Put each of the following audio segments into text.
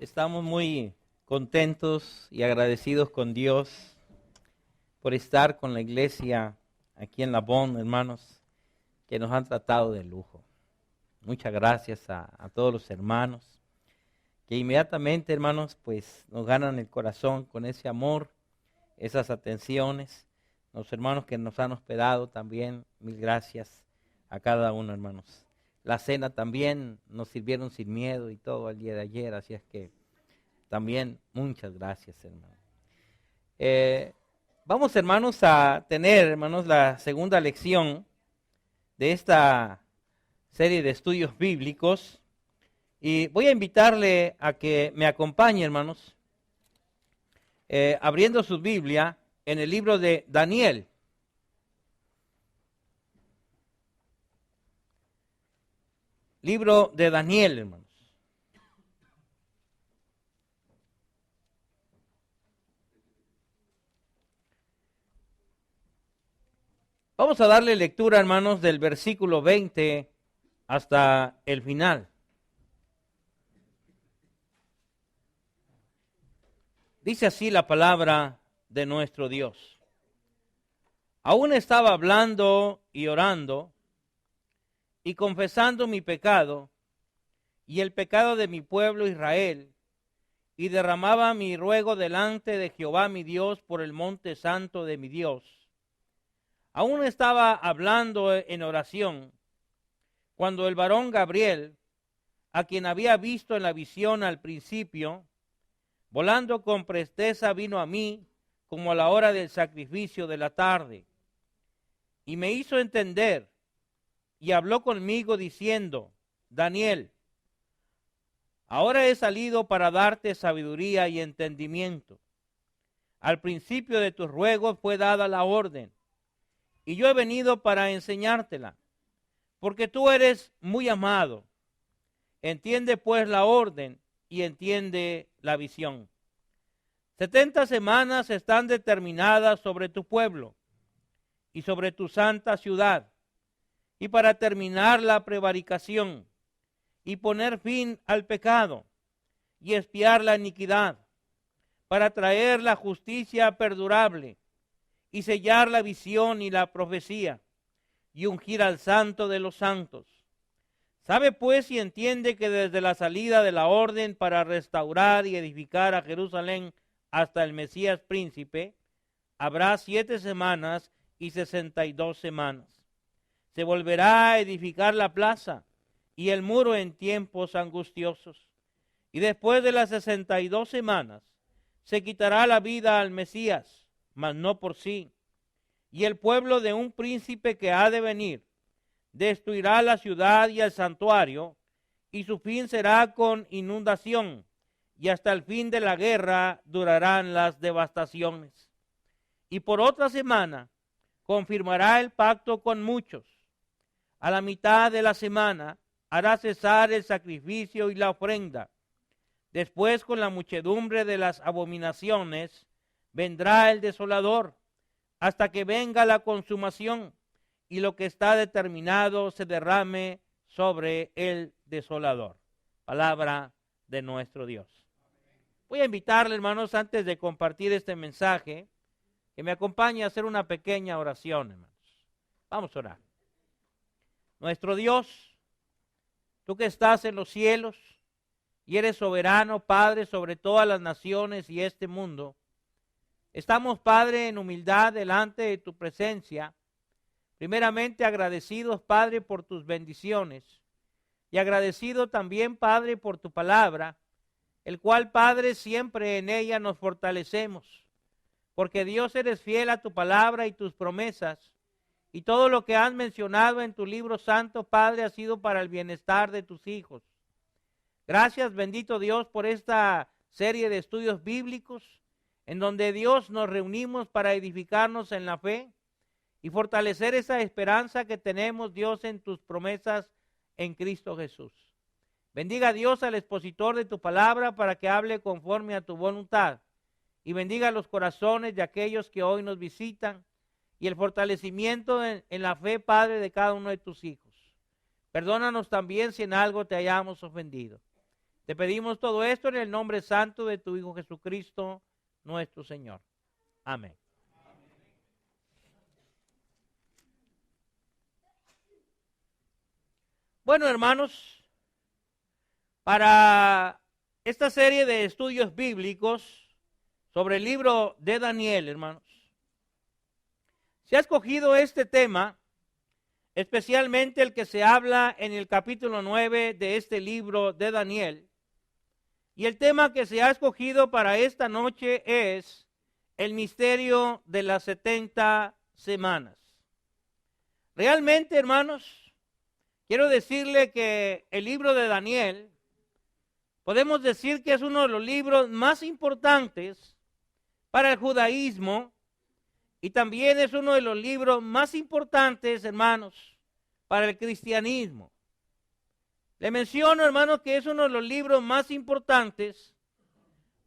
Estamos muy contentos y agradecidos con Dios por estar con la iglesia aquí en La Bonne, hermanos, que nos han tratado de lujo. Muchas gracias a todos los hermanos que inmediatamente, hermanos, pues nos ganan el corazón con ese amor, esas atenciones. Los hermanos que nos han hospedado también, mil gracias a cada uno, hermanos. La cena también nos sirvieron sin miedo y todo el día de ayer, así es que también muchas gracias, hermano. Vamos, hermanos, a tener, hermanos, la segunda lección de esta serie de estudios bíblicos. Y voy a invitarle a que me acompañe, hermanos, abriendo su Biblia en el libro de Daniel. Libro de Daniel, hermanos. Vamos a darle lectura, hermanos, del versículo 20 hasta el final. Dice así la palabra de nuestro Dios. Aún estaba hablando y orando y confesando mi pecado y el pecado de mi pueblo Israel, y derramaba mi ruego delante de Jehová mi Dios por el monte santo de mi Dios. Aún estaba hablando en oración, cuando el varón Gabriel, a quien había visto en la visión al principio, volando con presteza vino a mí, como a la hora del sacrificio de la tarde, y me hizo entender, y habló conmigo diciendo: Daniel, ahora he salido para darte sabiduría y entendimiento. Al principio de tus ruegos fue dada la orden, y yo he venido para enseñártela, porque tú eres muy amado. Entiende pues la orden y entiende la visión. 70 semanas están determinadas sobre tu pueblo y sobre tu santa ciudad, y para terminar la prevaricación y poner fin al pecado y expiar la iniquidad, para traer la justicia perdurable y sellar la visión y la profecía y ungir al santo de los santos. Sabe pues y entiende que desde la salida de la orden para restaurar y edificar a Jerusalén hasta el Mesías príncipe, habrá 7 semanas y 62 semanas. Se volverá a edificar la plaza y el muro en tiempos angustiosos. Y después de las 62 semanas, se quitará la vida al Mesías, mas no por sí. Y el pueblo de un príncipe que ha de venir destruirá la ciudad y el santuario, y su fin será con inundación, y hasta el fin de la guerra durarán las devastaciones. Y por otra semana confirmará el pacto con muchos. A la mitad de la semana hará cesar el sacrificio y la ofrenda. Después, con la muchedumbre de las abominaciones, vendrá el desolador, hasta que venga la consumación, y lo que está determinado se derrame sobre el desolador. Palabra de nuestro Dios. Voy a invitarle, hermanos, antes de compartir este mensaje, que me acompañe a hacer una pequeña oración, hermanos. Vamos a orar. Nuestro Dios, tú que estás en los cielos y eres soberano, Padre, sobre todas las naciones y este mundo, estamos, Padre, en humildad delante de tu presencia, primeramente agradecidos, Padre, por tus bendiciones, y agradecido también, Padre, por tu palabra, el cual, Padre, siempre en ella nos fortalecemos, porque Dios, eres fiel a tu palabra y tus promesas, y todo lo que has mencionado en tu libro santo, Padre, ha sido para el bienestar de tus hijos. Gracias, bendito Dios, por esta serie de estudios bíblicos, en donde, Dios, nos reunimos para edificarnos en la fe y fortalecer esa esperanza que tenemos, Dios, en tus promesas en Cristo Jesús. Bendiga, Dios, al expositor de tu palabra para que hable conforme a tu voluntad, y bendiga los corazones de aquellos que hoy nos visitan, y el fortalecimiento en la fe, Padre, de cada uno de tus hijos. Perdónanos también si en algo te hayamos ofendido. Te pedimos todo esto en el nombre santo de tu Hijo Jesucristo, nuestro Señor. Amén. Bueno, hermanos, para esta serie de estudios bíblicos sobre el libro de Daniel, hermanos, se ha escogido este tema, especialmente el que se habla en el capítulo 9 de este libro de Daniel. Y el tema que se ha escogido para esta noche es el misterio de las 70 semanas. Realmente, hermanos, quiero decirle que el libro de Daniel, podemos decir que es uno de los libros más importantes para el judaísmo y también es uno de los libros más importantes, hermanos, para el cristianismo. Le menciono, hermanos, que es uno de los libros más importantes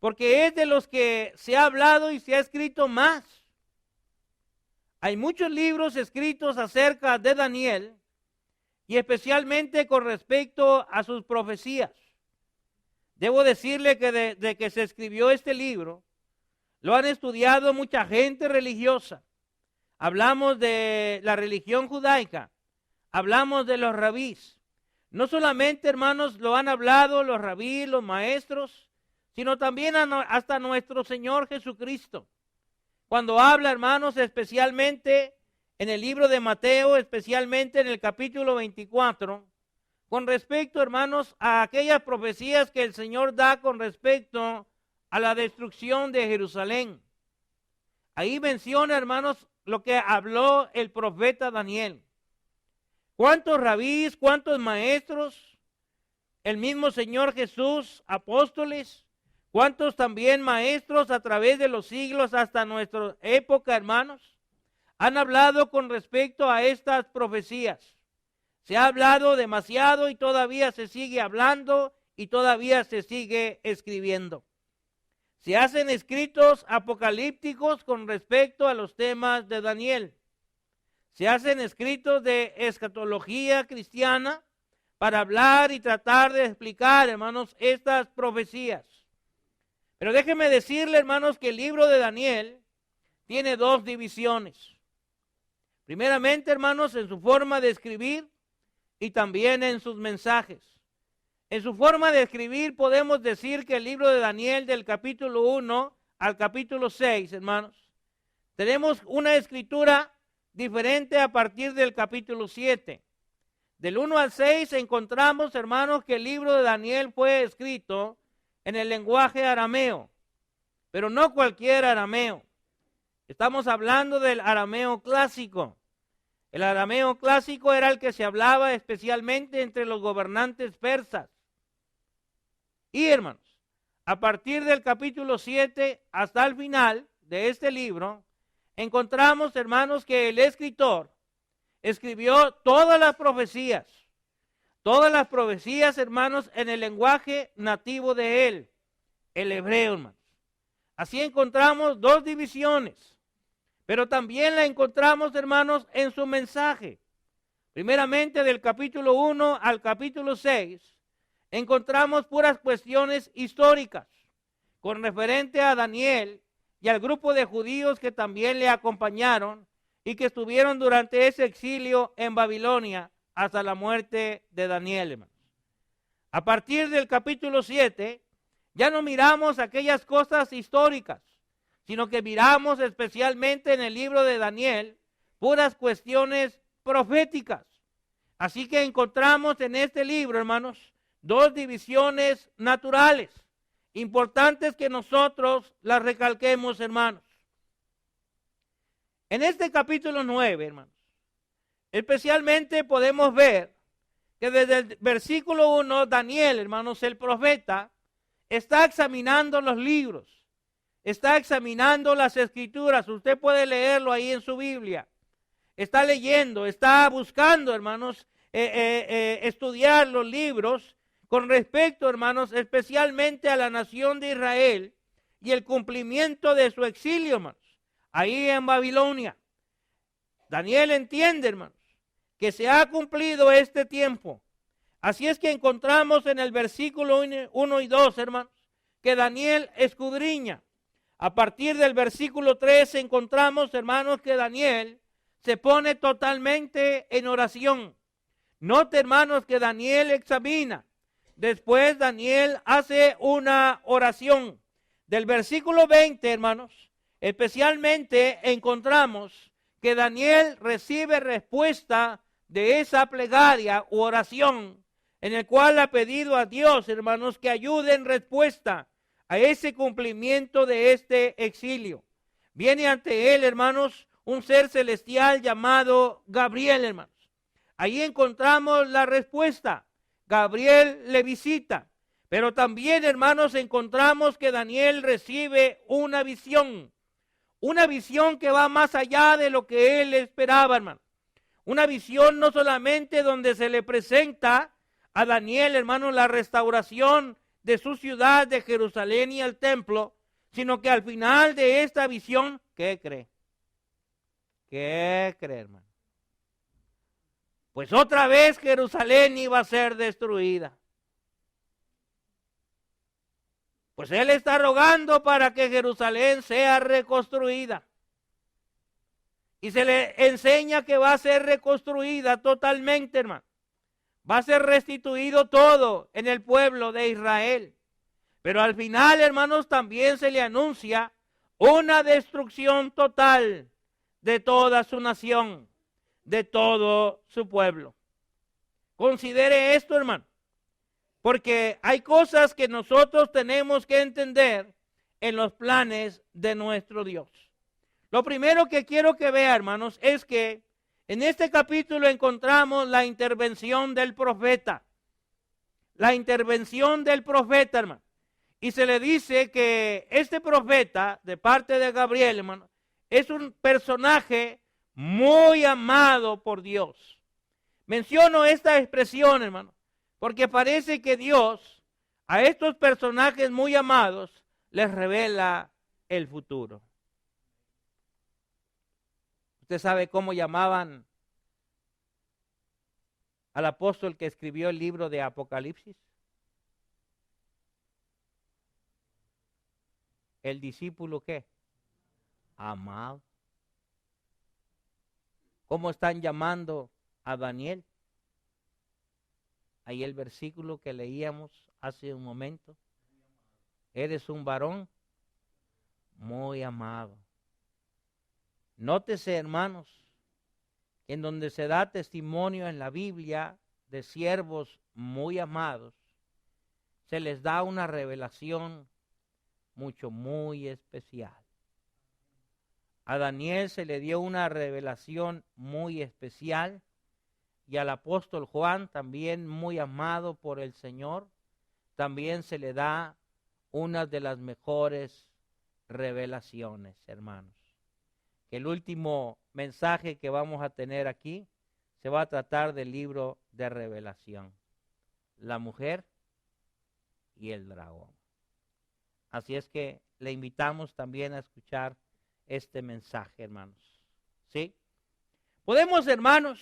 porque es de los que se ha hablado y se ha escrito más. Hay muchos libros escritos acerca de Daniel y especialmente con respecto a sus profecías. Debo decirle que desde que se escribió este libro, lo han estudiado mucha gente religiosa. Hablamos de la religión judaica, hablamos de los rabís. No solamente, hermanos, lo han hablado los rabís, los maestros, sino también hasta nuestro Señor Jesucristo. Cuando habla, hermanos, especialmente en el libro de Mateo, especialmente en el capítulo 24, con respecto, hermanos, a aquellas profecías que el Señor da con respecto a la destrucción de Jerusalén. Ahí menciona, hermanos, lo que habló el profeta Daniel. ¿Cuántos rabís, cuántos maestros? El mismo Señor Jesús, apóstoles. ¿Cuántos también maestros a través de los siglos hasta nuestra época, hermanos? Han hablado con respecto a estas profecías. Se ha hablado demasiado y todavía se sigue hablando y todavía se sigue escribiendo. Se hacen escritos apocalípticos con respecto a los temas de Daniel. Se hacen escritos de escatología cristiana para hablar y tratar de explicar, hermanos, estas profecías. Pero déjenme decirle, hermanos, que el libro de Daniel tiene dos divisiones. Primeramente, hermanos, en su forma de escribir y también en sus mensajes. En su forma de escribir podemos decir que el libro de Daniel del capítulo 1 al capítulo 6, hermanos, tenemos una escritura diferente a partir del capítulo 7. Del 1 al 6 encontramos, hermanos, que el libro de Daniel fue escrito en el lenguaje arameo, pero no cualquier arameo. Estamos hablando del arameo clásico. El arameo clásico era el que se hablaba especialmente entre los gobernantes persas. Y, hermanos, a partir del capítulo 7 hasta el final de este libro, encontramos, hermanos, que el escritor escribió todas las profecías, hermanos, en el lenguaje nativo de él, el hebreo, hermanos. Así encontramos dos divisiones, pero también la encontramos, hermanos, en su mensaje. Primeramente, del capítulo 1 al capítulo 6, encontramos puras cuestiones históricas con referente a Daniel y al grupo de judíos que también le acompañaron y que estuvieron durante ese exilio en Babilonia hasta la muerte de Daniel, hermanos. A partir del capítulo 7, ya no miramos aquellas cosas históricas, sino que miramos especialmente en el libro de Daniel puras cuestiones proféticas. Así que encontramos en este libro, hermanos, dos divisiones naturales, importantes que nosotros las recalquemos, hermanos. En este capítulo 9, hermanos, especialmente podemos ver que desde el versículo 1, Daniel, hermanos, el profeta, está examinando los libros, está examinando las escrituras. Usted puede leerlo ahí en su Biblia. Está leyendo, está buscando, hermanos, estudiar los libros con respecto, hermanos, especialmente a la nación de Israel y el cumplimiento de su exilio, hermanos, ahí en Babilonia. Daniel entiende, hermanos, que se ha cumplido este tiempo. Así es que encontramos en el versículo 1 y 2, hermanos, que Daniel escudriña. A partir del versículo 3 encontramos, hermanos, que Daniel se pone totalmente en oración. Note, hermanos, que Daniel examina. Después Daniel hace una oración. Del versículo 20, hermanos, especialmente encontramos que Daniel recibe respuesta de esa plegaria u oración en el cual ha pedido a Dios, hermanos, que ayude en respuesta a ese cumplimiento de este exilio. Viene ante él, hermanos, un ser celestial llamado Gabriel, hermanos. Ahí encontramos la respuesta. Gabriel le visita. Pero también, hermanos, encontramos que Daniel recibe una visión. Una visión que va más allá de lo que él esperaba, hermano. Una visión no solamente donde se le presenta a Daniel, hermano, la restauración de su ciudad de Jerusalén y el templo, sino que al final de esta visión, ¿qué cree? ¿Qué cree, hermano? Pues otra vez Jerusalén iba a ser destruida. Pues él está rogando para que Jerusalén sea reconstruida. Y se le enseña que va a ser reconstruida totalmente, hermano. Va a ser restituido todo en el pueblo de Israel. Pero al final, hermanos, también se le anuncia una destrucción total de toda su nación, de todo su pueblo. Considere esto, hermano, porque hay cosas que nosotros tenemos que entender en los planes de nuestro Dios. Lo primero que quiero que vea, hermanos, es que en este capítulo encontramos la intervención del profeta. La intervención del profeta, hermano. Y se le dice que este profeta, de parte de Gabriel, hermano, es un personaje muy amado por Dios. Menciono esta expresión, hermano, porque parece que Dios a estos personajes muy amados les revela el futuro. ¿Usted sabe cómo llamaban al apóstol que escribió el libro de Apocalipsis? El discípulo, ¿qué? Amado. ¿Cómo están llamando a Daniel? Ahí el versículo que leíamos hace un momento. Eres un varón muy amado. Nótese, hermanos, en donde se da testimonio en la Biblia de siervos muy amados, se les da una revelación muy especial. A Daniel se le dio una revelación muy especial y al apóstol Juan, también muy amado por el Señor, también se le da una de las mejores revelaciones, hermanos. El último mensaje que vamos a tener aquí se va a tratar del libro de Revelación, la mujer y el dragón. Así es que le invitamos también a escuchar este mensaje, hermanos. ¿Sí? Podemos, hermanos,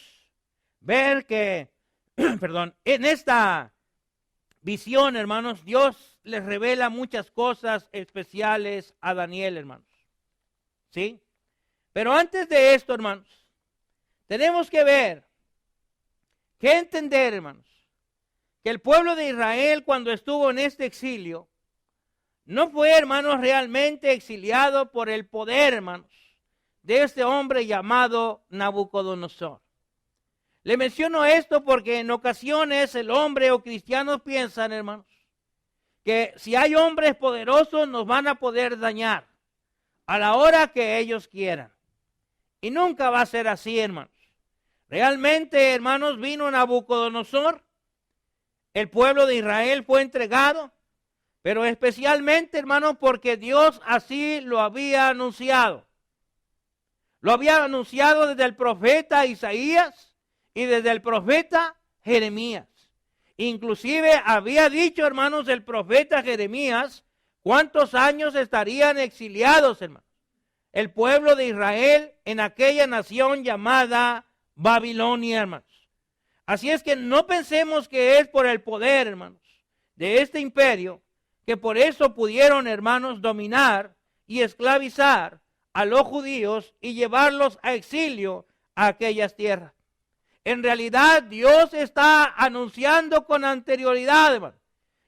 ver que, en esta visión, hermanos, Dios les revela muchas cosas especiales a Daniel, hermanos. ¿Sí? Pero antes de esto, hermanos, tenemos que ver, que entender, hermanos, que el pueblo de Israel cuando estuvo en este exilio, no fue, hermanos, realmente exiliado por el poder, hermanos, de este hombre llamado Nabucodonosor. Le menciono esto porque en ocasiones el hombre o cristianos piensan, hermanos, que si hay hombres poderosos nos van a poder dañar a la hora que ellos quieran. Y nunca va a ser así, hermanos. Realmente, hermanos, vino Nabucodonosor, el pueblo de Israel fue entregado, pero especialmente, hermanos, porque Dios así lo había anunciado. Lo había anunciado desde el profeta Isaías y desde el profeta Jeremías. Inclusive había dicho, hermanos, el profeta Jeremías, cuántos años estarían exiliados, hermanos, el pueblo de Israel en aquella nación llamada Babilonia, hermanos. Así es que no pensemos que es por el poder, hermanos, de este imperio, que por eso pudieron, hermanos, dominar y esclavizar a los judíos y llevarlos a exilio a aquellas tierras. En realidad, Dios está anunciando con anterioridad, hermanos,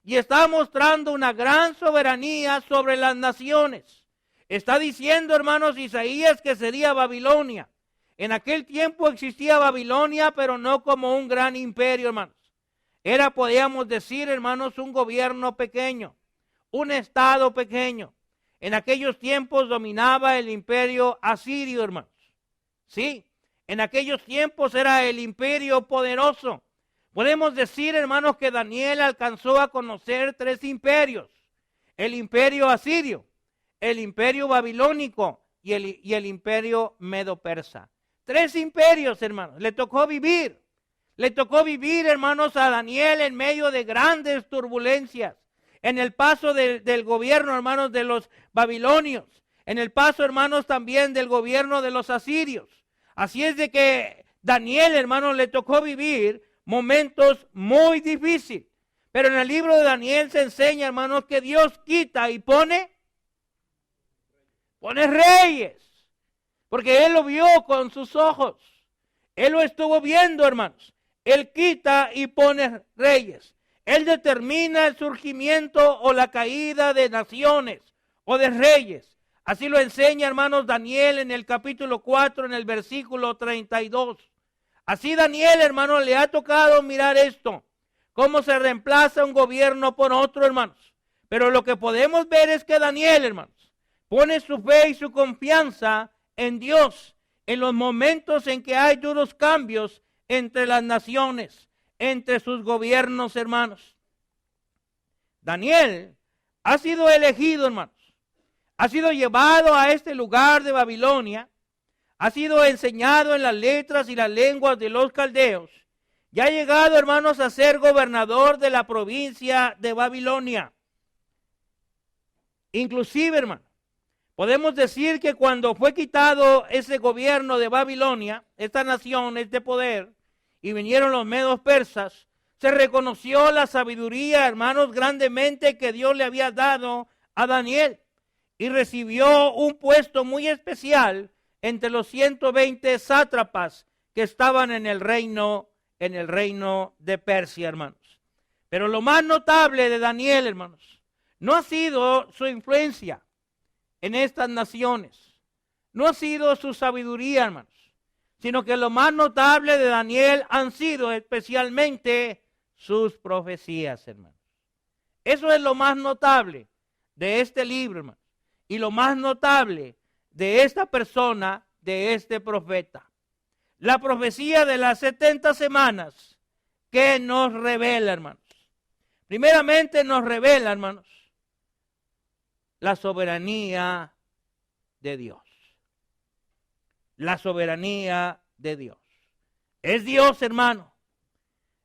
y está mostrando una gran soberanía sobre las naciones. Está diciendo, hermanos, Isaías, que sería Babilonia. En aquel tiempo existía Babilonia, pero no como un gran imperio, hermanos. Era, podríamos decir, hermanos, un gobierno pequeño, un estado pequeño. En aquellos tiempos dominaba el imperio asirio, hermanos. Sí, en aquellos tiempos era el imperio poderoso. Podemos decir, hermanos, que Daniel alcanzó a conocer 3 imperios. El imperio asirio, el imperio babilónico y el imperio medo-persa. 3 imperios, hermanos. Le tocó vivir. Le tocó vivir, hermanos, a Daniel en medio de grandes turbulencias. En el paso del gobierno, hermanos, de los babilonios. En el paso, hermanos, también del gobierno de los asirios. Así es de que Daniel, hermanos, le tocó vivir momentos muy difíciles. Pero en el libro de Daniel se enseña, hermanos, que Dios quita y pone reyes. Porque Él lo vio con sus ojos. Él lo estuvo viendo, hermanos. Él quita y pone reyes. Él determina el surgimiento o la caída de naciones o de reyes. Así lo enseña, hermanos, Daniel en el capítulo 4, en el versículo 32. Así Daniel, hermanos, le ha tocado mirar esto. Cómo se reemplaza un gobierno por otro, hermanos. Pero lo que podemos ver es que Daniel, hermanos, pone su fe y su confianza en Dios en los momentos en que hay duros cambios entre las naciones, entre sus gobiernos, hermanos. Daniel ha sido elegido, hermanos. Ha sido llevado a este lugar de Babilonia. Ha sido enseñado en las letras y las lenguas de los caldeos. Y ha llegado, hermanos, a ser gobernador de la provincia de Babilonia. Inclusive, hermanos, podemos decir que cuando fue quitado ese gobierno de Babilonia, esta nación, este poder, y vinieron los medos persas, se reconoció la sabiduría, hermanos, grandemente que Dios le había dado a Daniel. Y recibió un puesto muy especial entre los 120 sátrapas que estaban en el reino de Persia, hermanos. Pero lo más notable de Daniel, hermanos, no ha sido su influencia en estas naciones. No ha sido su sabiduría, hermanos, sino que lo más notable de Daniel han sido especialmente sus profecías, hermanos. Eso es lo más notable de este libro, hermanos, y lo más notable de esta persona, de este profeta. La profecía de las 70 semanas que nos revela, hermanos. Primeramente nos revela, hermanos, la soberanía de Dios. La soberanía de Dios. Es Dios, hermano,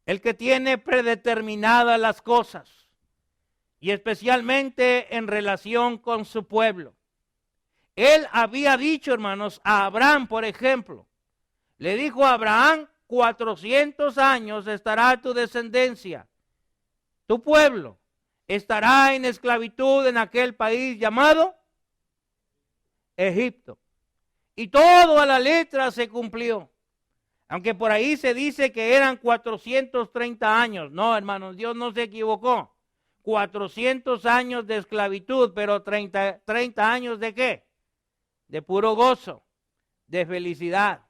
el que tiene predeterminadas las cosas, y especialmente en relación con su pueblo. Él había dicho, hermanos, a Abraham, por ejemplo, le dijo a Abraham, 400 años estará tu descendencia, tu pueblo estará en esclavitud en aquel país llamado Egipto. Y todo a la letra se cumplió. Aunque por ahí se dice que eran 430 años. No, hermanos, Dios no se equivocó. 400 años de esclavitud, pero 30 años de ¿qué? De puro gozo, de felicidad.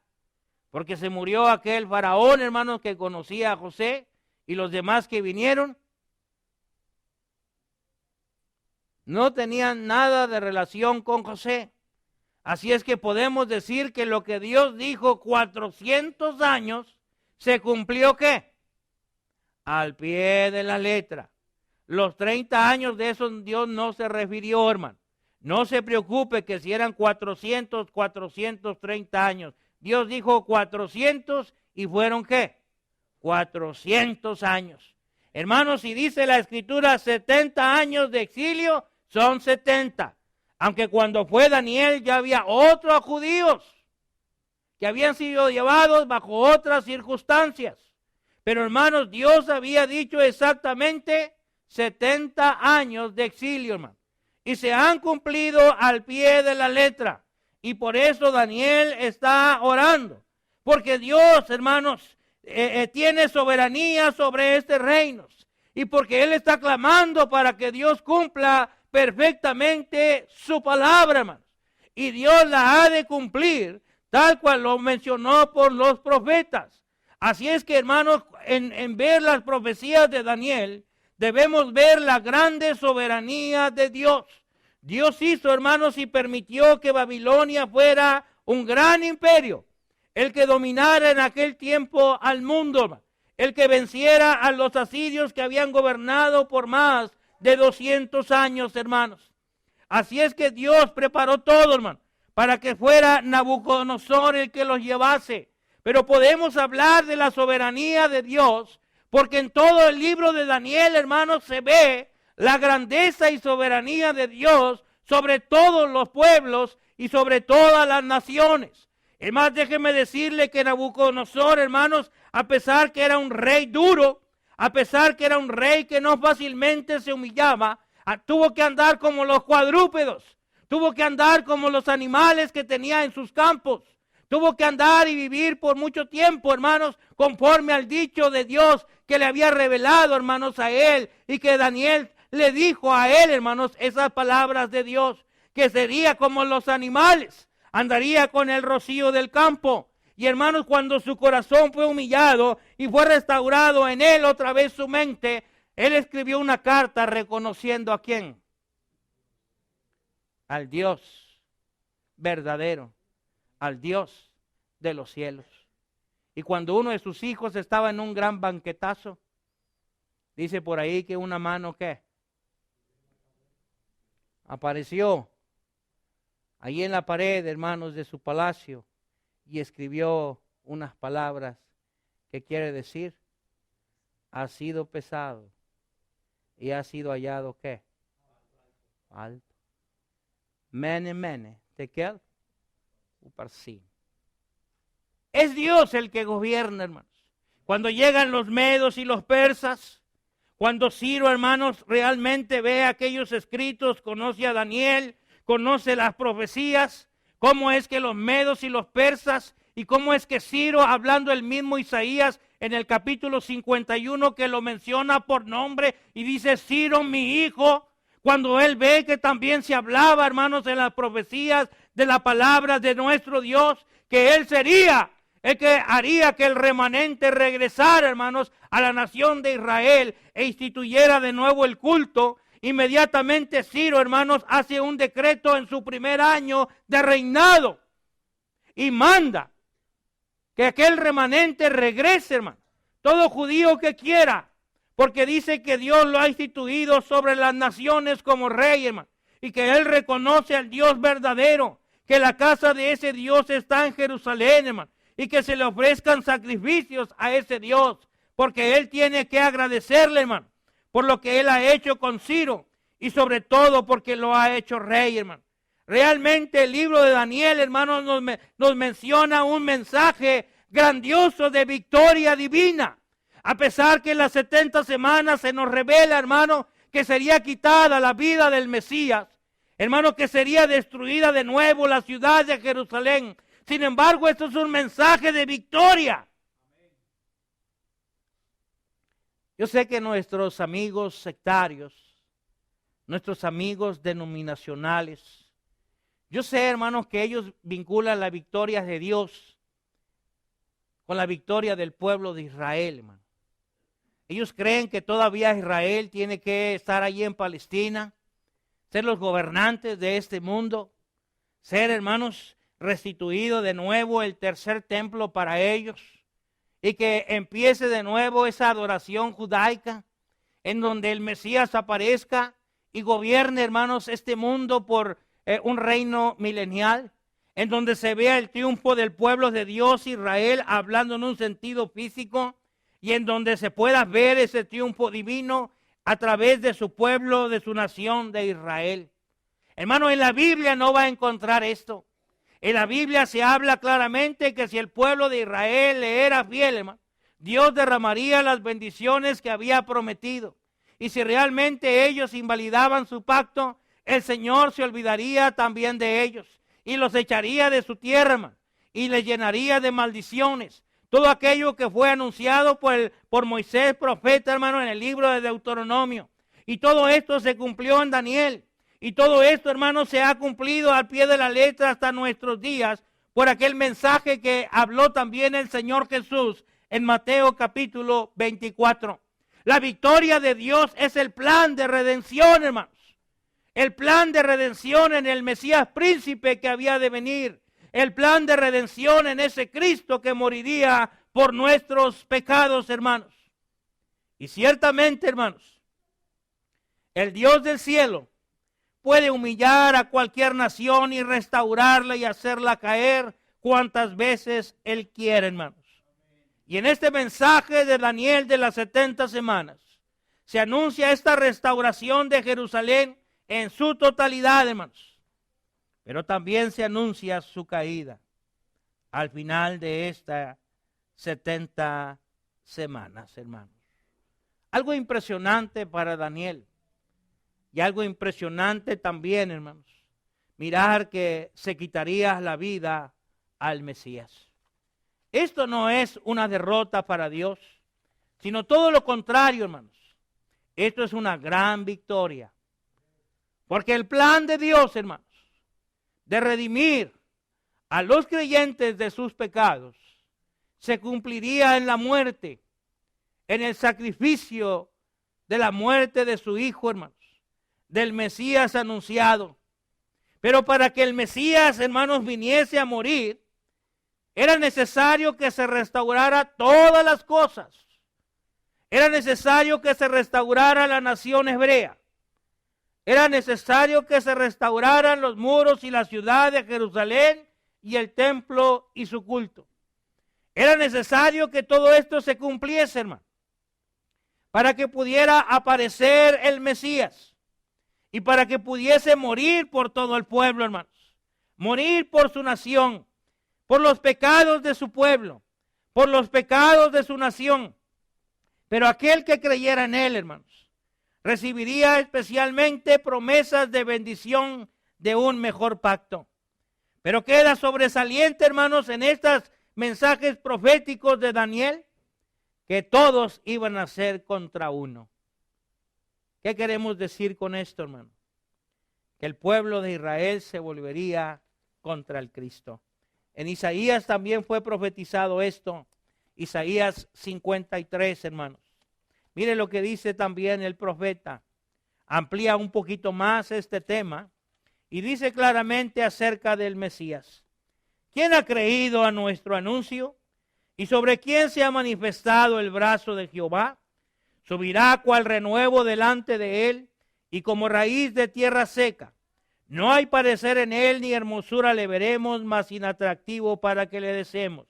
Porque se murió aquel faraón, hermanos, que conocía a José, y los demás que vinieron no tenían nada de relación con José. Así es que podemos decir que lo que Dios dijo 400 años, se cumplió ¿qué? Al pie de la letra. Los 30 años de eso Dios no se refirió, hermano. No se preocupe que si eran 430 años. Dios dijo 400 y fueron ¿qué? 400 años. Hermanos, si dice la Escritura 70 años de exilio, son 70. Aunque cuando fue Daniel ya había otros judíos que habían sido llevados bajo otras circunstancias. Pero hermanos, Dios había dicho exactamente 70 años de exilio, hermano. Y se han cumplido al pie de la letra. Y por eso Daniel está orando. Porque Dios, hermanos, tiene soberanía sobre este reino. Y porque Él está clamando para que Dios cumpla perfectamente su palabra, hermanos. Y Dios la ha de cumplir, tal cual lo mencionó por los profetas. Así es que, hermanos, en ver las profecías de Daniel, debemos ver la grande soberanía de Dios. Dios hizo, hermanos, y permitió que Babilonia fuera un gran imperio, el que dominara en aquel tiempo al mundo, el que venciera a los asirios que habían gobernado por más de 200 años, hermanos. Así es que Dios preparó todo, hermano, para que fuera Nabucodonosor el que los llevase. Pero podemos hablar de la soberanía de Dios, porque en todo el libro de Daniel, hermanos, se ve la grandeza y soberanía de Dios sobre todos los pueblos y sobre todas las naciones. Es más, déjeme decirle que Nabucodonosor, hermanos, a pesar que era un rey duro, a pesar que era un rey que no fácilmente se humillaba, tuvo que andar como los cuadrúpedos, tuvo que andar como los animales que tenía en sus campos, tuvo que andar y vivir por mucho tiempo, hermanos, conforme al dicho de Dios que le había revelado, hermanos, a él, y que Daniel le dijo a él, hermanos, esas palabras de Dios, que sería como los animales, andaría con el rocío del campo. Y hermanos, cuando su corazón fue humillado y fue restaurado en él otra vez su mente, él escribió una carta reconociendo ¿a quién? Al Dios verdadero, al Dios de los cielos. Y cuando uno de sus hijos estaba en un gran banquetazo, dice por ahí que una mano, ¿qué? Apareció ahí en la pared, hermanos, de su palacio y escribió unas palabras que quiere decir: ha sido pesado y ha sido hallado, ¿qué? Alto. Mene, mene, tekel, uparsin. Es Dios el que gobierna, hermanos. Cuando llegan los medos y los persas, cuando Ciro, hermanos, realmente ve aquellos escritos, conoce a Daniel, conoce las profecías, cómo es que los medos y los persas, y cómo es que Ciro, hablando el mismo Isaías en el capítulo 51, que lo menciona por nombre y dice: Ciro, mi hijo, cuando él ve que también se hablaba, hermanos, en las profecías de la palabra de nuestro Dios, que él sería el que haría que el remanente regresara, hermanos, a la nación de Israel e instituyera de nuevo el culto. Inmediatamente Ciro, hermanos, hace un decreto en su primer año de reinado y manda que aquel remanente regrese, hermano, todo judío que quiera, porque dice que Dios lo ha instituido sobre las naciones como rey, hermano, y que él reconoce al Dios verdadero, que la casa de ese Dios está en Jerusalén, hermano, y que se le ofrezcan sacrificios a ese Dios, porque él tiene que agradecerle, hermano, por lo que él ha hecho con Ciro, y sobre todo porque lo ha hecho rey, hermano. Realmente el libro de Daniel, hermano, nos menciona un mensaje grandioso de victoria divina. A pesar que en las 70 semanas se nos revela, hermano, que sería quitada la vida del Mesías, hermano, que sería destruida de nuevo la ciudad de Jerusalén. Sin embargo, esto es un mensaje de victoria. Yo sé que nuestros amigos sectarios, nuestros amigos denominacionales, yo sé, hermanos, que ellos vinculan la victoria de Dios con la victoria del pueblo de Israel, hermano. Ellos creen que todavía Israel tiene que estar allí en Palestina, ser los gobernantes de este mundo, ser, hermanos, restituido de nuevo el tercer templo para ellos, y que empiece de nuevo esa adoración judaica, en donde el Mesías aparezca y gobierne, hermanos, este mundo por un reino milenial, en donde se vea el triunfo del pueblo de Dios, Israel, hablando en un sentido físico, y en donde se pueda ver ese triunfo divino a través de su pueblo, de su nación de Israel. Hermano, en la Biblia no va a encontrar esto. En la Biblia se habla claramente que si el pueblo de Israel le era fiel, hermano, Dios derramaría las bendiciones que había prometido. Y si realmente ellos invalidaban su pacto, el Señor se olvidaría también de ellos y los echaría de su tierra, hermano, y les llenaría de maldiciones. Todo aquello que fue anunciado por Moisés, profeta, hermano, en el libro de Deuteronomio. Y todo esto se cumplió en Daniel. Y todo esto, hermano, se ha cumplido al pie de la letra hasta nuestros días por aquel mensaje que habló también el Señor Jesús en Mateo capítulo 24. La victoria de Dios es el plan de redención, hermanos. El plan de redención en el Mesías príncipe que había de venir. El plan de redención en ese Cristo que moriría por nuestros pecados, hermanos. Y ciertamente, hermanos, el Dios del cielo puede humillar a cualquier nación y restaurarla y hacerla caer cuantas veces Él quiere, hermanos. Y en este mensaje de Daniel de las 70 semanas, se anuncia esta restauración de Jerusalén en su totalidad, hermanos. Pero también se anuncia su caída al final de estas 70 semanas, hermanos. Algo impresionante para Daniel. Y algo impresionante también, hermanos. Mirar que se quitaría la vida al Mesías. Esto no es una derrota para Dios, sino todo lo contrario, hermanos. Esto es una gran victoria. Porque el plan de Dios, hermanos, de redimir a los creyentes de sus pecados, se cumpliría en la muerte, en el sacrificio de la muerte de su Hijo, hermanos, del Mesías anunciado. Pero para que el Mesías, hermanos, viniese a morir, era necesario que se restaurara todas las cosas. Era necesario que se restaurara la nación hebrea. Era necesario que se restauraran los muros y la ciudad de Jerusalén y el templo y su culto. Era necesario que todo esto se cumpliese, hermano, para que pudiera aparecer el Mesías y para que pudiese morir por todo el pueblo, hermanos. Morir por su nación, por los pecados de su pueblo, por los pecados de su nación. Pero aquel que creyera en él, hermanos, recibiría especialmente promesas de bendición de un mejor pacto. Pero queda sobresaliente, hermanos, en estos mensajes proféticos de Daniel, que todos iban a ser contra uno. ¿Qué queremos decir con esto, hermano? Que el pueblo de Israel se volvería contra el Cristo. En Isaías también fue profetizado esto. Isaías 53, hermanos. Mire lo que dice también el profeta. Amplía un poquito más este tema y dice claramente acerca del Mesías. ¿Quién ha creído a nuestro anuncio? ¿Y sobre quién se ha manifestado el brazo de Jehová? Subirá cual renuevo delante de él y como raíz de tierra seca. No hay parecer en él ni hermosura le veremos, mas inatractivo para que le deseemos.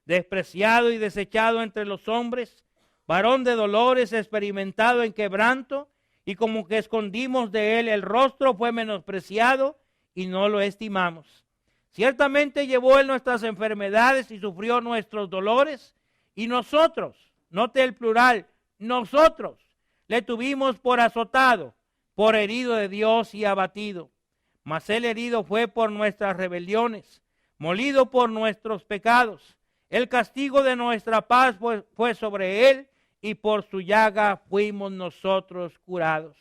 Despreciado y desechado entre los hombres, varón de dolores, experimentado en quebranto, y como que escondimos de él el rostro, fue menospreciado y no lo estimamos. Ciertamente llevó él nuestras enfermedades y sufrió nuestros dolores, y nosotros, note el plural, nosotros le tuvimos por azotado, por herido de Dios y abatido. Mas él herido fue por nuestras rebeliones, molido por nuestros pecados. El castigo de nuestra paz fue sobre él, y por su llaga fuimos nosotros curados.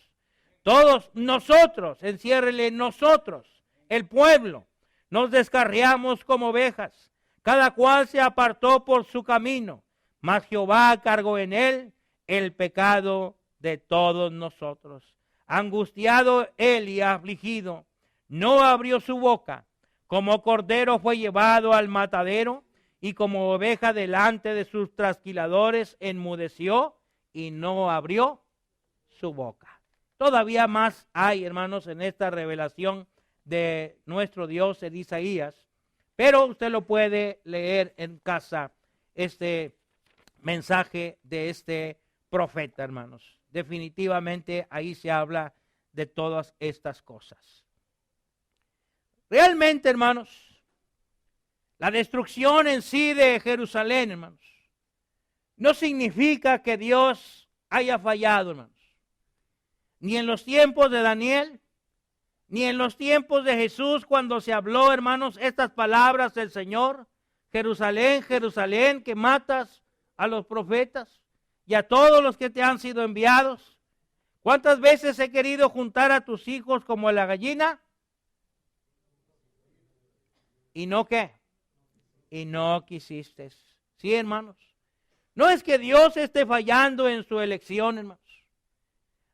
Todos nosotros, enciérrele nosotros, el pueblo, nos descarriamos como ovejas. Cada cual se apartó por su camino, mas Jehová cargó en él el pecado de todos nosotros. Angustiado él y afligido, no abrió su boca. Como cordero fue llevado al matadero, y como oveja delante de sus trasquiladores enmudeció y no abrió su boca. Todavía más hay, hermanos, en esta revelación de nuestro Dios en Isaías, pero usted lo puede leer en casa, este mensaje de este profeta, hermanos. Definitivamente ahí se habla de todas estas cosas. Realmente, hermanos, la destrucción en sí de Jerusalén, hermanos, no significa que Dios haya fallado, hermanos. Ni en los tiempos de Daniel, ni en los tiempos de Jesús, cuando se habló, hermanos, estas palabras del Señor: Jerusalén, Jerusalén, que matas a los profetas y a todos los que te han sido enviados. ¿Cuántas veces he querido juntar a tus hijos como la gallina? ¿Y no qué? Y no quisiste. Sí, hermanos. No es que Dios esté fallando en su elección, hermanos.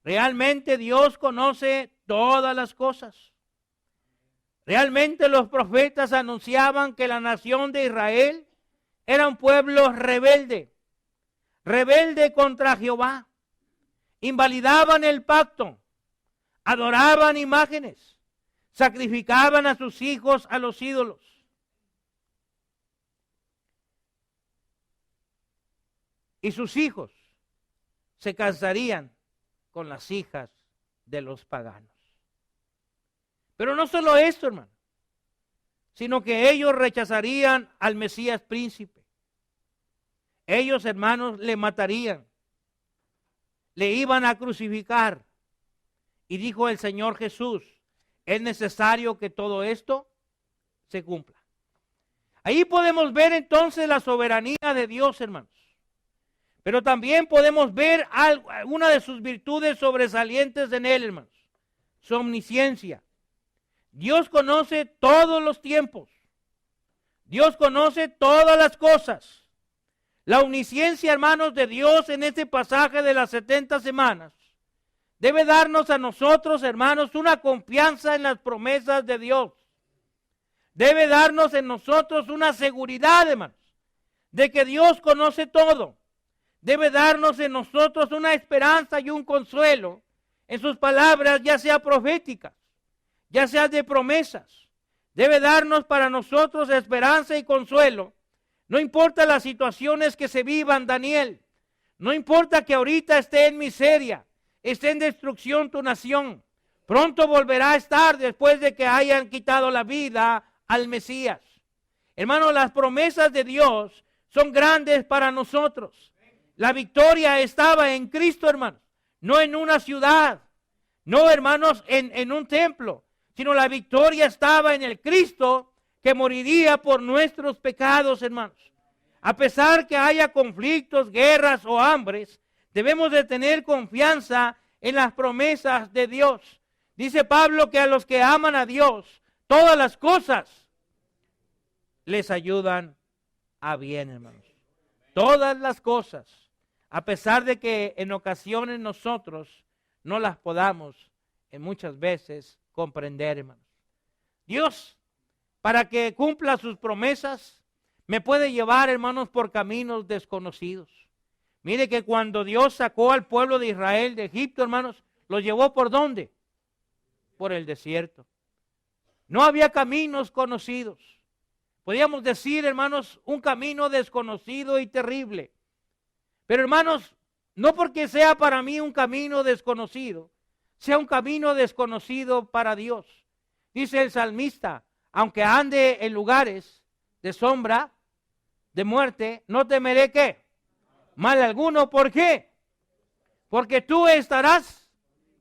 Realmente Dios conoce todas las cosas. Realmente los profetas anunciaban que la nación de Israel era un pueblo rebelde, rebelde contra Jehová. Invalidaban el pacto, adoraban imágenes, sacrificaban a sus hijos a los ídolos. Y sus hijos se casarían con las hijas de los paganos. Pero no solo esto, hermano, sino que ellos rechazarían al Mesías príncipe. Ellos, hermanos, le matarían, le iban a crucificar. Y dijo el Señor Jesús: es necesario que todo esto se cumpla. Ahí podemos ver entonces la soberanía de Dios, hermanos. Pero también podemos ver una de sus virtudes sobresalientes en él, hermanos: su omnisciencia. Dios conoce todos los tiempos. Dios conoce todas las cosas. La omnisciencia, hermanos, de Dios en este pasaje de las 70 semanas debe darnos a nosotros, hermanos, una confianza en las promesas de Dios. Debe darnos en nosotros una seguridad, hermanos, de que Dios conoce todo. Debe darnos en nosotros una esperanza y un consuelo en sus palabras, ya sea proféticas, ya sea de promesas. Debe darnos para nosotros esperanza y consuelo. No importa las situaciones que se vivan, Daniel. No importa que ahorita esté en miseria, esté en destrucción tu nación. Pronto volverá a estar después de que hayan quitado la vida al Mesías. Hermanos, las promesas de Dios son grandes para nosotros. La victoria estaba en Cristo, hermanos, no en una ciudad, no, hermanos, en un templo, sino la victoria estaba en el Cristo que moriría por nuestros pecados, hermanos. A pesar que haya conflictos, guerras o hambres, debemos de tener confianza en las promesas de Dios. Dice Pablo que a los que aman a Dios, todas las cosas les ayudan a bien, hermanos. Todas las cosas, a pesar de que en ocasiones nosotros no las podamos en muchas veces comprender, hermanos. Dios, para que cumpla sus promesas, me puede llevar, hermanos, por caminos desconocidos. Mire que cuando Dios sacó al pueblo de Israel de Egipto, hermanos, ¿los llevó por dónde? Por el desierto. No había caminos conocidos. Podríamos decir, hermanos, un camino desconocido y terrible. Pero, hermanos, no porque sea para mí un camino desconocido, sea un camino desconocido para Dios. Dice el salmista: aunque ande en lugares de sombra, de muerte, no temeré ¿qué? Mal alguno. ¿Por qué? Porque tú estarás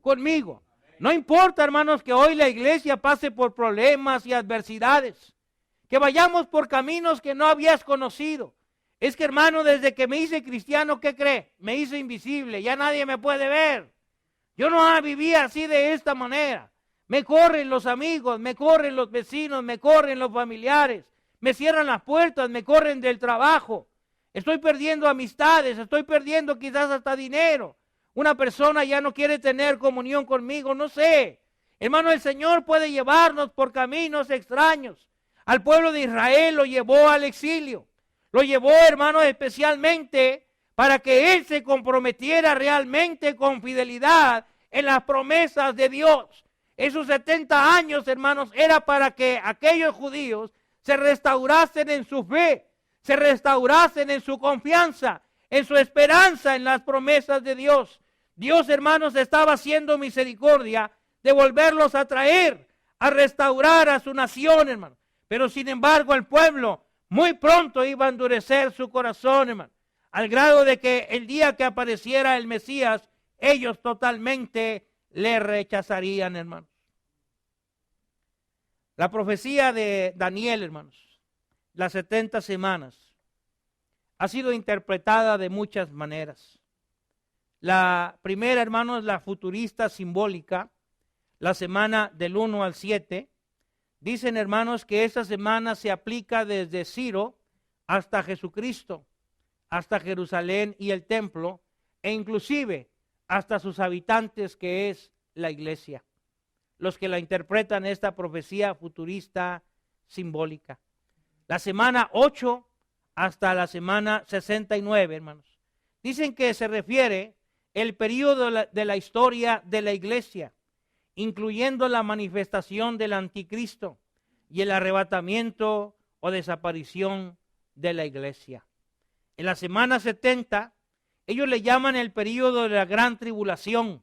conmigo. No importa, hermanos, que hoy la iglesia pase por problemas y adversidades, que vayamos por caminos que no habías conocido. Es que, hermano, desde que me hice cristiano, ¿qué cree? Me hice invisible, ya nadie me puede ver. Yo no vivía así de esta manera. Me corren los amigos, me corren los vecinos, me corren los familiares, me cierran las puertas, me corren del trabajo. Estoy perdiendo amistades, estoy perdiendo quizás hasta dinero. Una persona ya no quiere tener comunión conmigo, no sé. Hermano, el Señor puede llevarnos por caminos extraños. Al pueblo de Israel lo llevó al exilio. Lo llevó, hermano, especialmente para que él se comprometiera realmente con fidelidad en las promesas de Dios. Esos 70 años, hermanos, era para que aquellos judíos se restaurasen en su fe, se restaurasen en su confianza, en su esperanza en las promesas de Dios. Dios, hermanos, estaba haciendo misericordia de volverlos a traer, a restaurar a su nación, hermano. Pero sin embargo el pueblo muy pronto iba a endurecer su corazón, hermano. al grado de que el día que apareciera el Mesías, ellos totalmente le rechazarían, hermanos. La profecía de Daniel, hermanos, las 70 semanas, ha sido interpretada de muchas maneras. La primera, hermanos, la futurista simbólica, la semana del 1 al 7. Dicen, hermanos, que esa semana se aplica desde Ciro hasta Jesucristo, hasta Jerusalén y el templo, e inclusive hasta sus habitantes, que es la iglesia. Los que la interpretan esta profecía futurista simbólica. La semana 8 hasta la semana 69, hermanos. Dicen que se refiere el periodo de la historia de la iglesia, incluyendo la manifestación del anticristo y el arrebatamiento o desaparición de la iglesia. En la semana 70, ellos le llaman el periodo de la gran tribulación.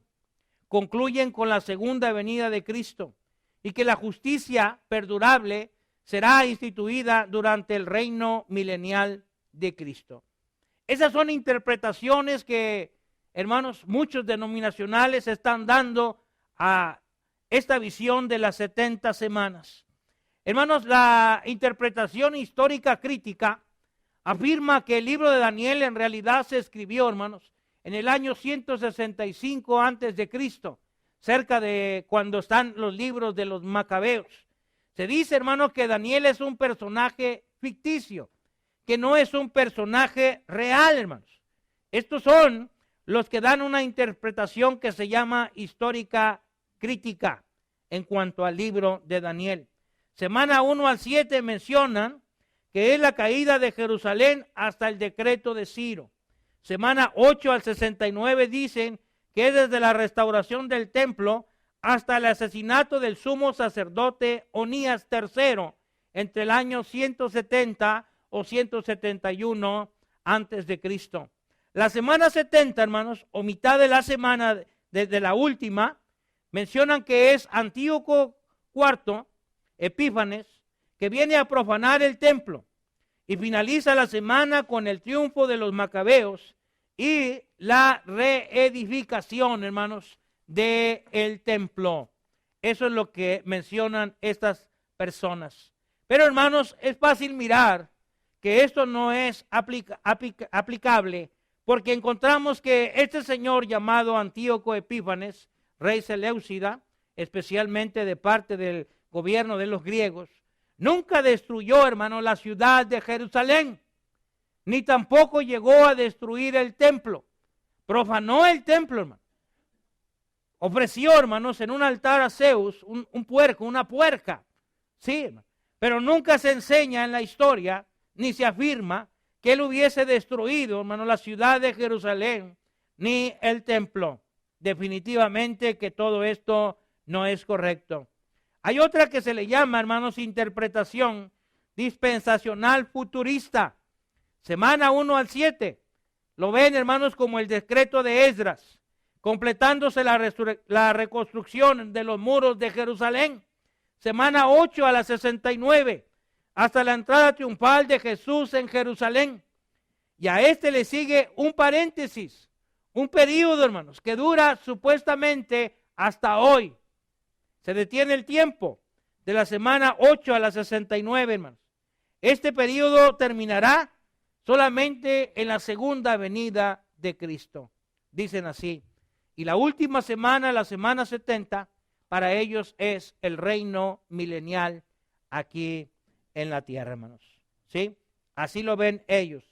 Concluyen con la segunda venida de Cristo y que la justicia perdurable será instituida durante el reino milenial de Cristo. Esas son interpretaciones que, hermanos, muchos denominacionales están dando a esta visión de las 70 semanas. Hermanos, la interpretación histórica crítica afirma que el libro de Daniel en realidad se escribió, hermanos, en el año 165 antes de Cristo, cerca de cuando están los libros de los Macabeos. Se dice, hermanos, que Daniel es un personaje ficticio, que no es un personaje real, hermanos. Estos son los que dan una interpretación que se llama histórica crítica en cuanto al libro de Daniel. Semana 1 al 7 mencionan que es la caída de Jerusalén hasta el decreto de Ciro. Semana 8 al 69 dicen que es desde la restauración del templo hasta el asesinato del sumo sacerdote Onías III entre el año 170 o 171 antes de Cristo. La semana 70, hermanos, o mitad de la semana desde la última, mencionan que es Antíoco IV, Epífanes, que viene a profanar el templo, y finaliza la semana con el triunfo de los macabeos y la reedificación, hermanos, del templo. Eso es lo que mencionan estas personas. Pero, hermanos, es fácil mirar que esto no es aplicable, porque encontramos que este señor llamado Antíoco Epífanes, rey Seleucida, especialmente de parte del gobierno de los griegos, nunca destruyó, hermano, la ciudad de Jerusalén, ni tampoco llegó a destruir el templo. Profanó el templo, hermano. Ofreció, hermanos, en un altar a Zeus un puerco, una puerca. Sí, hermano. Pero nunca se enseña en la historia, ni se afirma que él hubiese destruido, hermano, la ciudad de Jerusalén, ni el templo. Definitivamente que todo esto no es correcto. Hay otra que se le llama, hermanos, interpretación dispensacional futurista. Semana 1 al 7. Lo ven, hermanos, como el decreto de Esdras, completándose la reconstrucción de los muros de Jerusalén. Semana 8 a la 69, hasta la entrada triunfal de Jesús en Jerusalén. Y a este le sigue un paréntesis, un periodo, hermanos, que dura supuestamente hasta hoy. Se detiene el tiempo de la semana 8 a la 69, hermanos. Este periodo terminará solamente en la segunda venida de Cristo. Dicen así. Y la última semana, la semana 70, para ellos es el reino milenial aquí en la tierra, hermanos. ¿Sí? Así lo ven ellos.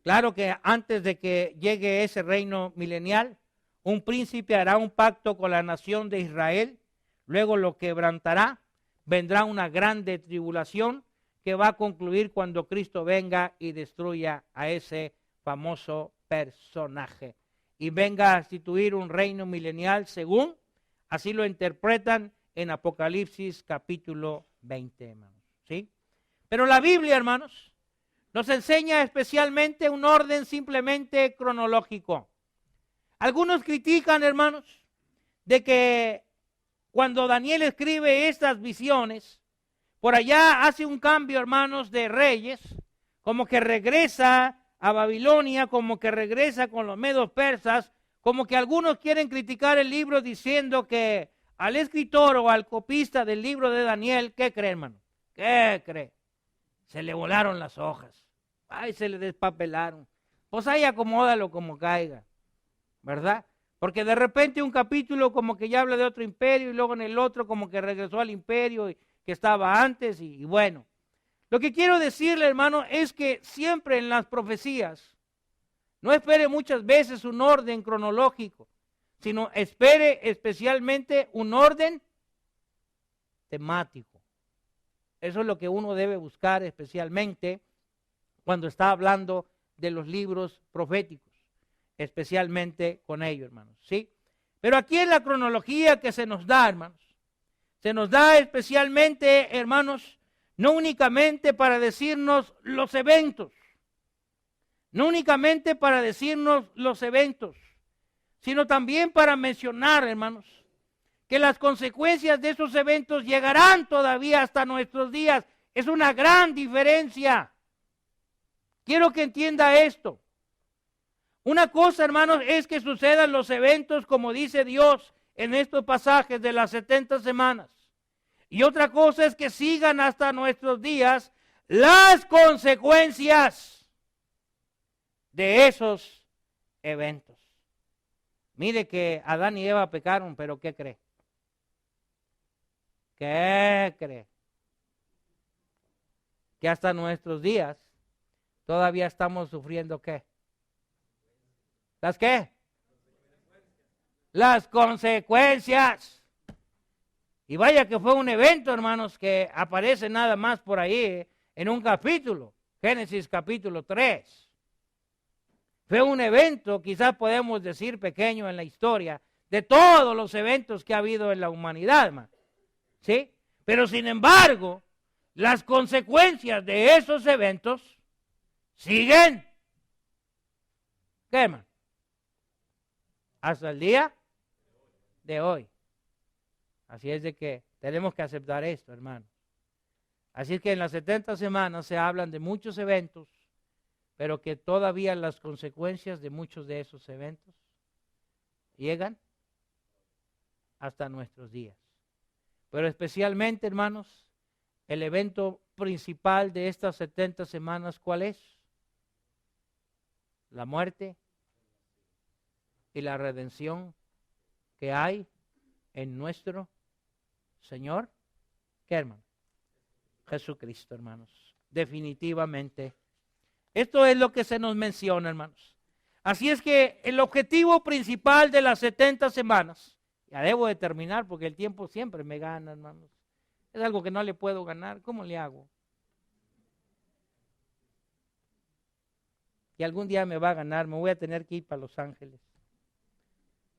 Claro que antes de que llegue ese reino milenial, un príncipe hará un pacto con la nación de Israel, luego lo quebrantará, vendrá una grande tribulación que va a concluir cuando Cristo venga y destruya a ese famoso personaje. Y venga a instituir un reino milenial según, así lo interpretan en Apocalipsis capítulo 20, hermanos. ¿Sí? Pero la Biblia, hermanos, nos enseña especialmente un orden simplemente cronológico. Algunos critican, hermanos, de que cuando Daniel escribe estas visiones, por allá hace un cambio, hermanos, de reyes, como que regresa a Babilonia, como que regresa con los medos persas, como que algunos quieren criticar el libro diciendo que al escritor o al copista del libro de Daniel, ¿qué cree, hermano? ¿Qué cree? Se le volaron las hojas. Ay, se le despapelaron. Pues ahí acomódalo como caiga, ¿verdad? Porque de repente un capítulo como que ya habla de otro imperio y luego en el otro como que regresó al imperio que estaba antes y bueno. Lo que quiero decirle, hermano, es que siempre en las profecías no espere muchas veces un orden cronológico, sino espere especialmente un orden temático. Eso es lo que uno debe buscar especialmente cuando está hablando de los libros proféticos, especialmente con ellos, hermanos, ¿sí? Pero aquí en la cronología que se nos da, hermanos, se nos da especialmente, hermanos, no únicamente para decirnos los eventos, no únicamente para decirnos los eventos, sino también para mencionar, hermanos, que las consecuencias de esos eventos llegarán todavía hasta nuestros días. Es una gran diferencia. Quiero que entienda esto. Una cosa, hermanos, es que sucedan los eventos como dice Dios en estos pasajes de las 70 semanas. Y otra cosa es que sigan hasta nuestros días las consecuencias de esos eventos. Mire que Adán y Eva pecaron, pero ¿qué cree? ¿Qué cree? Que hasta nuestros días todavía estamos sufriendo ¿qué? ¿Las qué? Las consecuencias. Y vaya que fue un evento, hermanos, que aparece nada más por ahí en un capítulo, Génesis capítulo 3. Fue un evento, quizás podemos decir pequeño en la historia, de todos los eventos que ha habido en la humanidad, hermano. ¿Sí? Pero sin embargo, las consecuencias de esos eventos siguen. ¿Qué, hermano? Hasta el día de hoy. Así es de que tenemos que aceptar esto, hermano. Así es que en las 70 semanas se hablan de muchos eventos, pero que todavía las consecuencias de muchos de esos eventos llegan hasta nuestros días. Pero especialmente, hermanos, el evento principal de estas 70 semanas, ¿cuál es? La muerte y la redención que hay en nuestro Señor, ¿qué, hermano? Jesucristo, hermanos. Definitivamente. Esto es lo que se nos menciona, hermanos. Así es que el objetivo principal de las 70 semanas, ya debo de terminar porque el tiempo siempre me gana, hermanos. Es algo que no le puedo ganar. ¿Cómo le hago? Y algún día me va a ganar, me voy a tener que ir para Los Ángeles.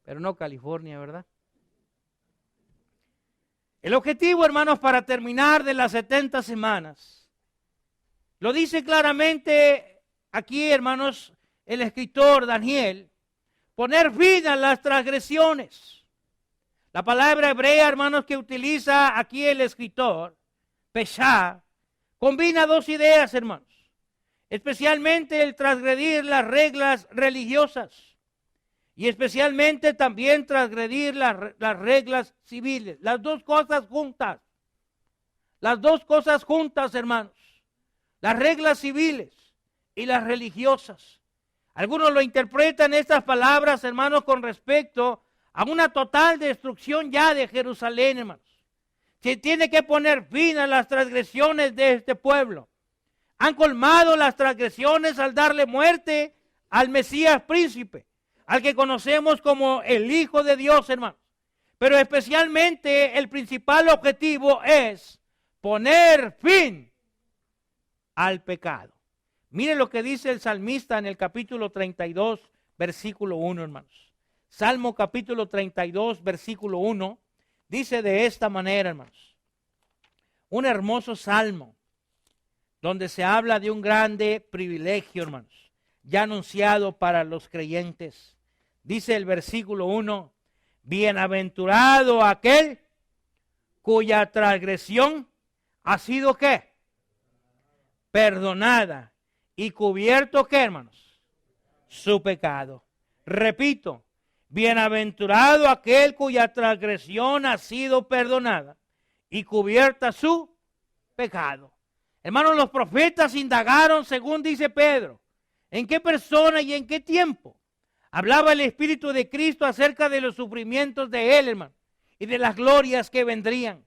Pero no California, ¿verdad? El objetivo, hermanos, para terminar de las 70 semanas, lo dice claramente aquí, hermanos, el escritor Daniel, poner fin a las transgresiones. La palabra hebrea, hermanos, que utiliza aquí el escritor, Peshá, combina dos ideas, hermanos, especialmente el transgredir las reglas religiosas. Y especialmente también transgredir las reglas civiles. Las dos cosas juntas. Las dos cosas juntas, hermanos. Las reglas civiles y las religiosas. Algunos lo interpretan estas palabras, hermanos, con respecto a una total destrucción ya de Jerusalén, hermanos. Se tiene que poner fin a las transgresiones de este pueblo. Han colmado las transgresiones al darle muerte al Mesías príncipe, al que conocemos como el Hijo de Dios, hermanos. Pero especialmente el principal objetivo es poner fin al pecado. Miren lo que dice el salmista en el capítulo 32, versículo 1, hermanos. Salmo capítulo 32, versículo 1, dice de esta manera, hermanos. Un hermoso salmo, donde se habla de un grande privilegio, hermanos, ya anunciado para los creyentes. Dice el versículo 1, bienaventurado aquel cuya transgresión ha sido ¿qué? Perdonada y cubierto, ¿qué, hermanos? Su pecado. Repito, bienaventurado aquel cuya transgresión ha sido perdonada y cubierta su pecado. Hermanos, los profetas indagaron, según dice Pedro, en qué persona y en qué tiempo hablaba el Espíritu de Cristo acerca de los sufrimientos de Él, hermano, y de las glorias que vendrían.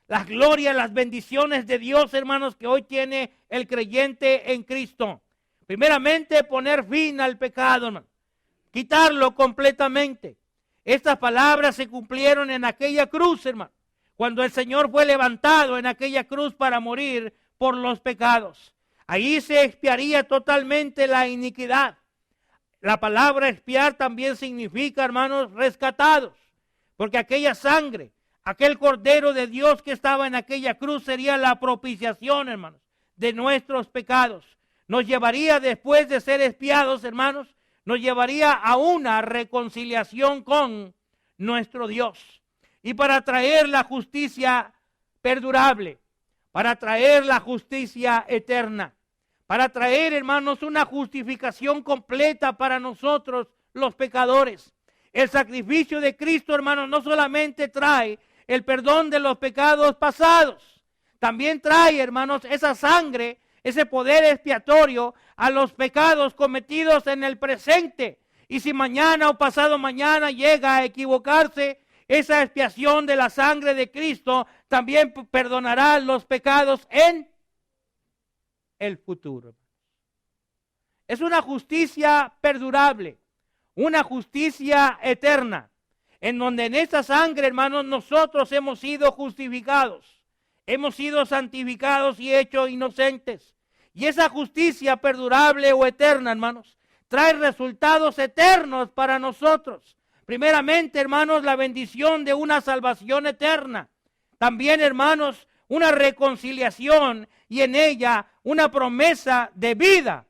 Las glorias, las bendiciones de Dios, hermanos, que hoy tiene el creyente en Cristo. Primeramente, poner fin al pecado, hermano. Quitarlo completamente. Estas palabras se cumplieron en aquella cruz, hermano. Cuando el Señor fue levantado en aquella cruz para morir por los pecados. Ahí se expiaría totalmente la iniquidad. La palabra expiar también significa, hermanos, rescatados. Porque aquella sangre, aquel Cordero de Dios que estaba en aquella cruz sería la propiciación, hermanos, de nuestros pecados. Nos llevaría, después de ser expiados, hermanos, nos llevaría a una reconciliación con nuestro Dios. Y para traer la justicia perdurable, para traer la justicia eterna, para traer, hermanos, una justificación completa para nosotros los pecadores. El sacrificio de Cristo, hermanos, no solamente trae el perdón de los pecados pasados, también trae, hermanos, esa sangre, ese poder expiatorio a los pecados cometidos en el presente. Y si mañana o pasado mañana llega a equivocarse, esa expiación de la sangre de Cristo también perdonará los pecados en el futuro. Es una justicia perdurable, una justicia eterna, en donde en esta sangre, hermanos, nosotros hemos sido justificados, hemos sido santificados y hechos inocentes. Y esa justicia perdurable o eterna, hermanos, trae resultados eternos para nosotros. Primeramente, hermanos, la bendición de una salvación eterna. También, hermanos, una reconciliación y en ella una promesa de vida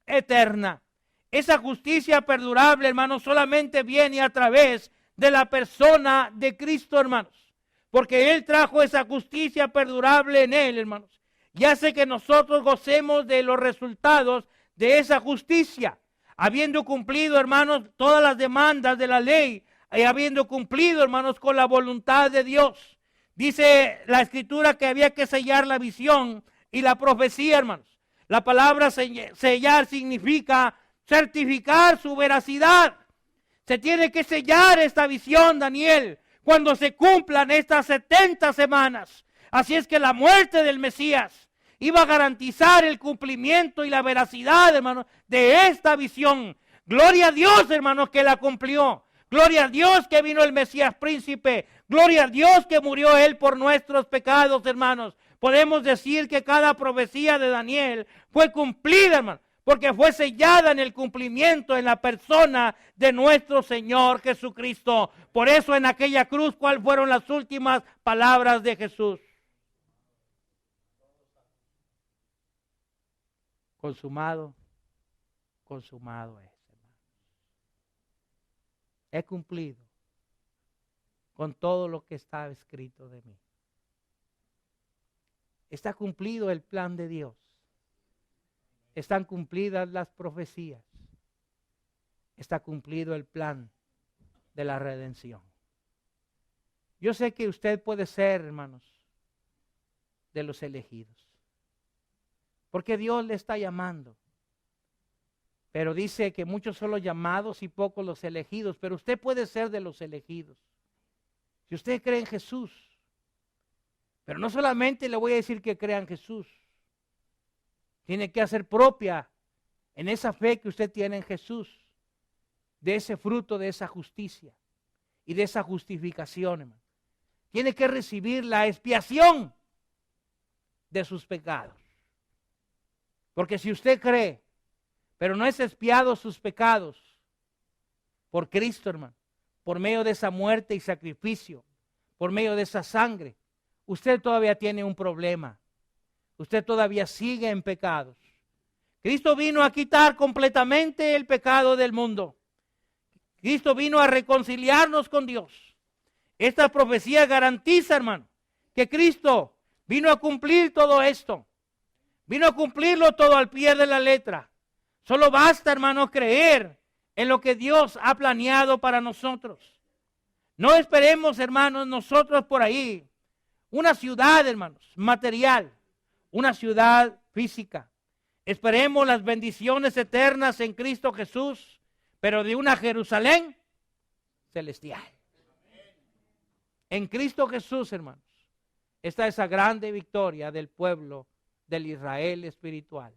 eterna. Esa justicia perdurable, hermanos, solamente viene a través de la persona de Cristo, hermanos. Porque Él trajo esa justicia perdurable en Él, hermanos. Y hace que nosotros gocemos de los resultados de esa justicia. Habiendo cumplido, hermanos, todas las demandas de la ley. Y habiendo cumplido, hermanos, con la voluntad de Dios. Dice la Escritura que había que sellar la visión y la profecía, hermanos. La palabra sellar significa certificar su veracidad. Se tiene que sellar esta visión, Daniel, cuando se cumplan estas 70 semanas. Así es que la muerte del Mesías iba a garantizar el cumplimiento y la veracidad, hermanos, de esta visión. Gloria a Dios, hermanos, que la cumplió. Gloria a Dios que vino el Mesías príncipe. Gloria a Dios que murió Él por nuestros pecados, hermanos. Podemos decir que cada profecía de Daniel fue cumplida, hermanos, porque fue sellada en el cumplimiento en la persona de nuestro Señor Jesucristo. Por eso en aquella cruz, ¿cuáles fueron las últimas palabras de Jesús? Consumado, consumado es, hermanos. He cumplido con todo lo que está escrito de mí. Está cumplido el plan de Dios. Están cumplidas las profecías. Está cumplido el plan de la redención. Yo sé que usted puede ser, hermanos, de los elegidos. Porque Dios le está llamando. Pero dice que muchos son los llamados y pocos los elegidos. Pero usted puede ser de los elegidos. Si usted cree en Jesús. Pero no solamente le voy a decir que crea en Jesús. Tiene que hacer propia en esa fe que usted tiene en Jesús. De ese fruto, de esa justicia. Y de esa justificación, hermano. Tiene que recibir la expiación de sus pecados. Porque si usted cree, pero no es expiado sus pecados por Cristo, hermano, por medio de esa muerte y sacrificio, por medio de esa sangre, usted todavía tiene un problema. Usted todavía sigue en pecados. Cristo vino a quitar completamente el pecado del mundo. Cristo vino a reconciliarnos con Dios. Esta profecía garantiza, hermano, que Cristo vino a cumplir todo esto. Vino a cumplirlo todo al pie de la letra. Solo basta, hermanos, creer en lo que Dios ha planeado para nosotros. No esperemos, hermanos, nosotros por ahí una ciudad, hermanos, material, una ciudad física. Esperemos las bendiciones eternas en Cristo Jesús, pero de una Jerusalén celestial. En Cristo Jesús, hermanos, está esa grande victoria del pueblo del Israel espiritual.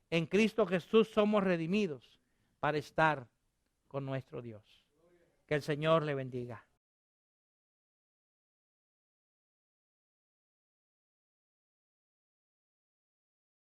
En Cristo Jesús somos redimidos para estar con nuestro Dios. Que el Señor le bendiga.